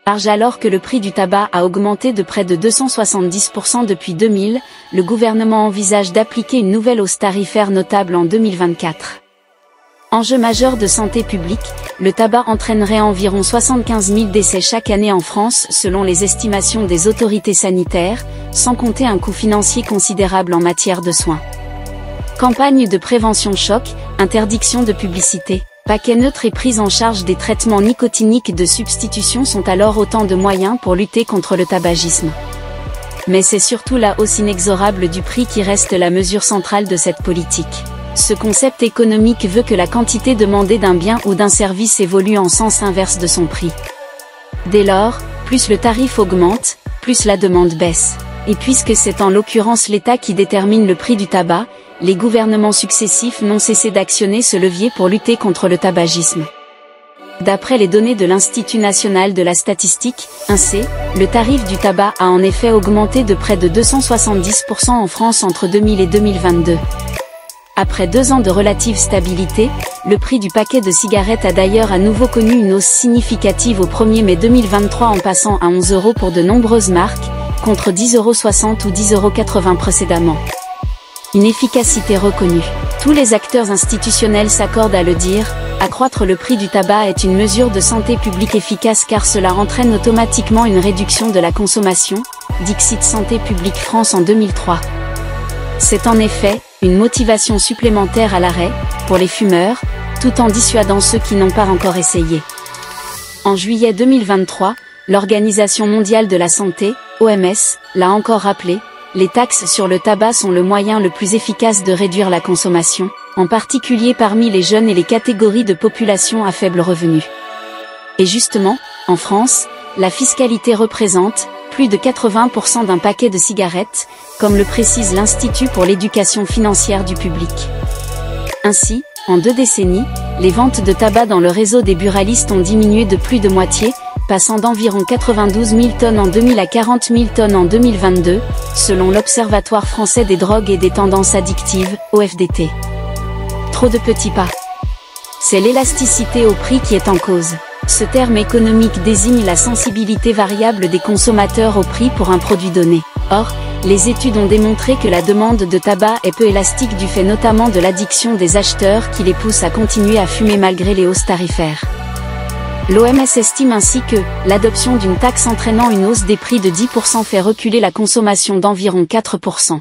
Alors que le prix du tabac a augmenté de près de 270% depuis 2000, le gouvernement envisage d'appliquer une nouvelle hausse tarifaire notable en 2024. Enjeu majeur de santé publique, le tabac entraînerait environ 75 000 décès chaque année en France selon les estimations des autorités sanitaires, sans compter un coût financier considérable en matière de soins. Campagne de prévention choc, interdiction de publicité, paquet neutre et prise en charge des traitements nicotiniques de substitution sont alors autant de moyens pour lutter contre le tabagisme. Mais c'est surtout la hausse inexorable du prix qui reste la mesure centrale de cette politique. Ce concept économique veut que la quantité demandée d'un bien ou d'un service évolue en sens inverse de son prix. Dès lors, plus le tarif augmente, plus la demande baisse. Et puisque c'est en l'occurrence l'État qui détermine le prix du tabac, les gouvernements successifs n'ont cessé d'actionner ce levier pour lutter contre le tabagisme. D'après les données de l'Institut national de la statistique, INSEE, le tarif du tabac a en effet augmenté de près de 270% en France entre 2000 et 2022. Après 2 ans de relative stabilité, le prix du paquet de cigarettes a d'ailleurs à nouveau connu une hausse significative au 1er mai 2023 en passant à 11 € pour de nombreuses marques, contre 10,60 € ou 10,80 € précédemment. Une efficacité reconnue. Tous les acteurs institutionnels s'accordent à le dire, accroître le prix du tabac est une mesure de santé publique efficace car cela entraîne automatiquement une réduction de la consommation, dixit Santé publique France en 2003. C'est en effet une motivation supplémentaire à l'arrêt, pour les fumeurs, tout en dissuadant ceux qui n'ont pas encore essayé. En juillet 2023, l'Organisation mondiale de la santé, OMS, l'a encore rappelé, les taxes sur le tabac sont le moyen le plus efficace de réduire la consommation, en particulier parmi les jeunes et les catégories de population à faible revenu. Et justement, en France, la fiscalité représente plus de 80% d'un paquet de cigarettes, comme le précise l'Institut pour l'éducation financière du public. Ainsi, en 2 décennies, les ventes de tabac dans le réseau des buralistes ont diminué de plus de moitié, passant d'environ 92 000 tonnes en 2000 à 40 000 tonnes en 2022, selon l'Observatoire français des drogues et des tendances addictives, OFDT. Trop de petits pas. C'est l'élasticité au prix qui est en cause. Ce terme économique désigne la sensibilité variable des consommateurs au prix pour un produit donné. Or, les études ont démontré que la demande de tabac est peu élastique du fait notamment de l'addiction des acheteurs qui les pousse à continuer à fumer malgré les hausses tarifaires. L'OMS estime ainsi que l'adoption d'une taxe entraînant une hausse des prix de 10% fait reculer la consommation d'environ 4%.